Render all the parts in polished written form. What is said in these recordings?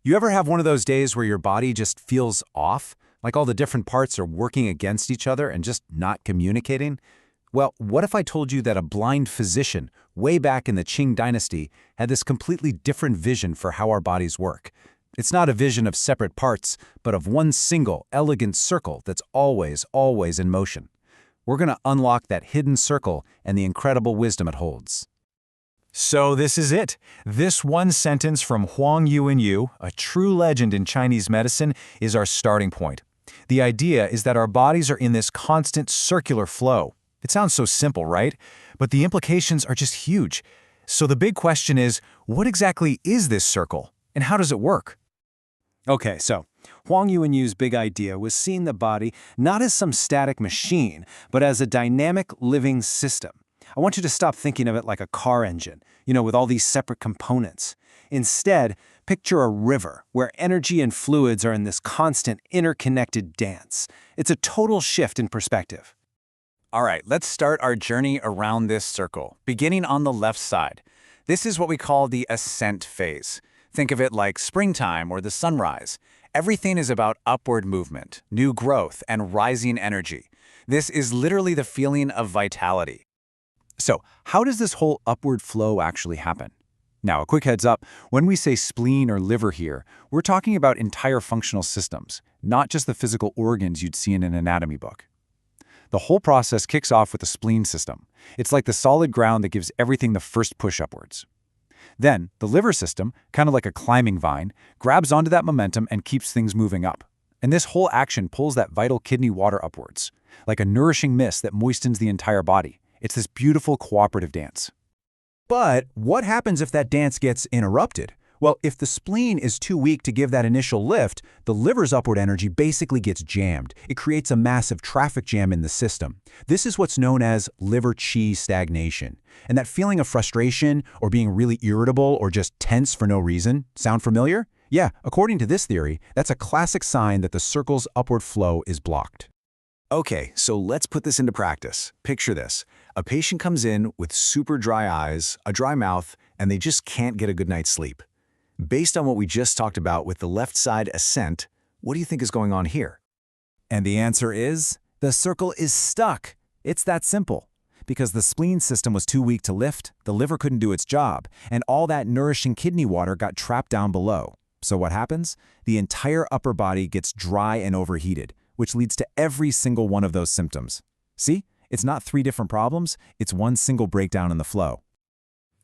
You ever have one of those days where your body just feels off? Like all the different parts are working against each other and just not communicating? Well, what if I told you that a blind physician, way back in the Qing Dynasty, had this completely different vision for how our bodies work? It's not a vision of separate parts, but of one single, elegant circle that's always, always in motion. We're going to unlock that hidden circle and the incredible wisdom it holds. So this is it. This one sentence from Huang Yuanyu, a true legend in Chinese medicine, is our starting point. The idea is that our bodies are in this constant circular flow. It sounds so simple, right? But the implications are just huge. So the big question is, what exactly is this circle, and how does it work? Okay, so Huang Yuanyu's big idea was seeing the body not as some static machine, but as a dynamic living system. I want you to stop thinking of it like a car engine, with all these separate components. Instead, picture a river where energy and fluids are in this constant interconnected dance. It's a total shift in perspective. All right, let's start our journey around this circle, beginning on the left side. This is what we call the ascent phase. Think of it like springtime or the sunrise. Everything is about upward movement, new growth, and rising energy. This is literally the feeling of vitality. So, how does this whole upward flow actually happen? Now, a quick heads up, when we say spleen or liver here, we're talking about entire functional systems, not just the physical organs you'd see in an anatomy book. The whole process kicks off with the spleen system. It's like the solid ground that gives everything the first push upwards. Then, the liver system, kind of like a climbing vine, grabs onto that momentum and keeps things moving up. And this whole action pulls that vital kidney water upwards, like a nourishing mist that moistens the entire body. It's this beautiful cooperative dance. But what happens if that dance gets interrupted? Well, if the spleen is too weak to give that initial lift, the liver's upward energy basically gets jammed. It creates a massive traffic jam in the system. This is what's known as liver qi stagnation. And that feeling of frustration or being really irritable or just tense for no reason, sound familiar? Yeah, according to this theory, that's a classic sign that the circle's upward flow is blocked. Okay, so let's put this into practice. Picture this. A patient comes in with super dry eyes, a dry mouth, and they just can't get a good night's sleep. Based on what we just talked about with the left side ascent, what do you think is going on here? And the answer is, the circle is stuck. It's that simple. Because the spleen system was too weak to lift, the liver couldn't do its job, and all that nourishing kidney water got trapped down below. So what happens? The entire upper body gets dry and overheated, which leads to every single one of those symptoms. See? It's not three different problems, it's one single breakdown in the flow.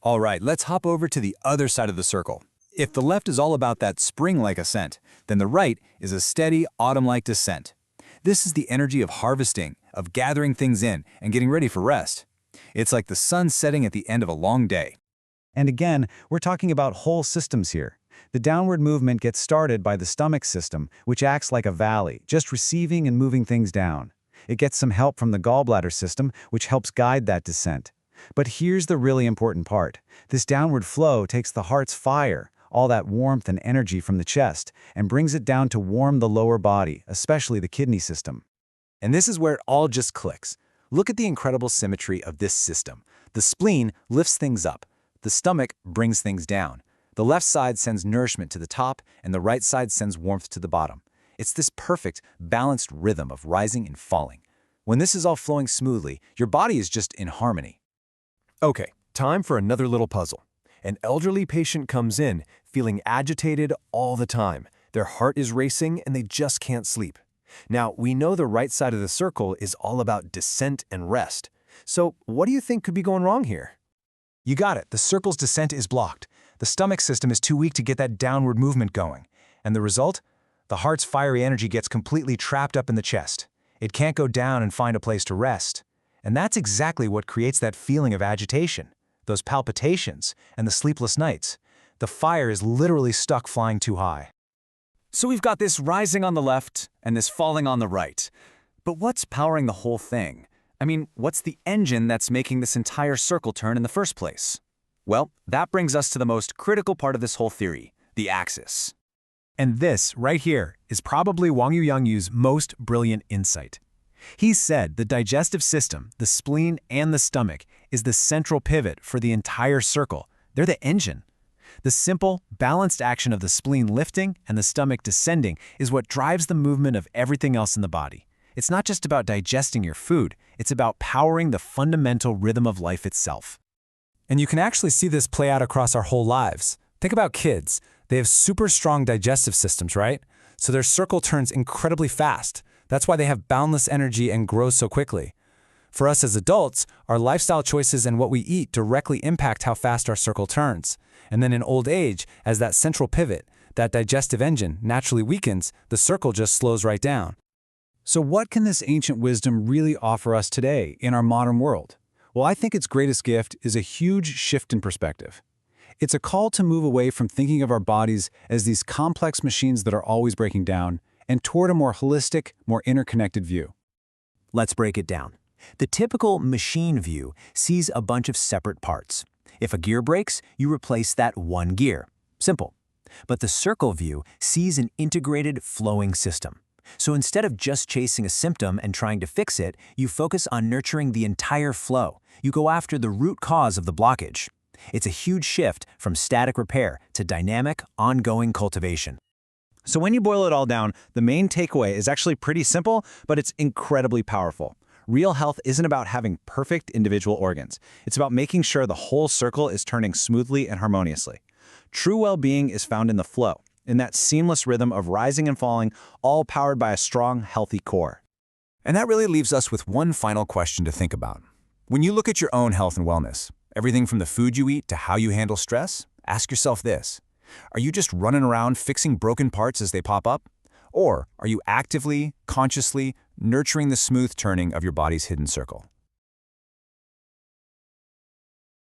All right, let's hop over to the other side of the circle. If the left is all about that spring-like ascent, then the right is a steady, autumn-like descent. This is the energy of harvesting, of gathering things in and getting ready for rest. It's like the sun setting at the end of a long day. And again, we're talking about whole systems here. The downward movement gets started by the stomach system, which acts like a valley, just receiving and moving things down. It gets some help from the gallbladder system, which helps guide that descent. But here's the really important part. This downward flow takes the heart's fire, all that warmth and energy from the chest, and brings it down to warm the lower body, especially the kidney system. And this is where it all just clicks. Look at the incredible symmetry of this system. The spleen lifts things up. The stomach brings things down. The left side sends nourishment to the top, and the right side sends warmth to the bottom. It's this perfect, balanced rhythm of rising and falling. When this is all flowing smoothly, your body is just in harmony. Okay, time for another little puzzle. An elderly patient comes in, feeling agitated all the time. Their heart is racing and they just can't sleep. Now, we know the right side of the circle is all about descent and rest. So, what do you think could be going wrong here? You got it. The circle's descent is blocked. The stomach system is too weak to get that downward movement going. And the result? The heart's fiery energy gets completely trapped up in the chest. It can't go down and find a place to rest. And that's exactly what creates that feeling of agitation, those palpitations, and the sleepless nights. The fire is literally stuck flying too high. So we've got this rising on the left and this falling on the right. But what's powering the whole thing? I mean, what's the engine that's making this entire circle turn in the first place? Well, that brings us to the most critical part of this whole theory, the axis. And this, right here, is probably Huang Yuanyu's most brilliant insight. He said the digestive system, the spleen and the stomach, is the central pivot for the entire circle. They're the engine. The simple, balanced action of the spleen lifting and the stomach descending is what drives the movement of everything else in the body. It's not just about digesting your food, it's about powering the fundamental rhythm of life itself. And you can actually see this play out across our whole lives. Think about kids. They have super strong digestive systems, right? So their circle turns incredibly fast. That's why they have boundless energy and grow so quickly. For us as adults, our lifestyle choices and what we eat directly impact how fast our circle turns. And then in old age, as that central pivot, that digestive engine naturally weakens, the circle just slows right down. So what can this ancient wisdom really offer us today in our modern world? Well, I think its greatest gift is a huge shift in perspective. It's a call to move away from thinking of our bodies as these complex machines that are always breaking down and toward a more holistic, more interconnected view. Let's break it down. The typical machine view sees a bunch of separate parts. If a gear breaks, you replace that one gear. Simple. But the circle view sees an integrated, flowing system. So instead of just chasing a symptom and trying to fix it, you focus on nurturing the entire flow. You go after the root cause of the blockage. It's a huge shift from static repair to dynamic, ongoing cultivation. So when you boil it all down, the main takeaway is actually pretty simple, but it's incredibly powerful. Real health isn't about having perfect individual organs. It's about making sure the whole circle is turning smoothly and harmoniously. True well-being is found in the flow, in that seamless rhythm of rising and falling, all powered by a strong, healthy core. And that really leaves us with one final question to think about. When you look at your own health and wellness, everything from the food you eat to how you handle stress, ask yourself this. Are you just running around fixing broken parts as they pop up? Or are you actively, consciously nurturing the smooth turning of your body's hidden circle?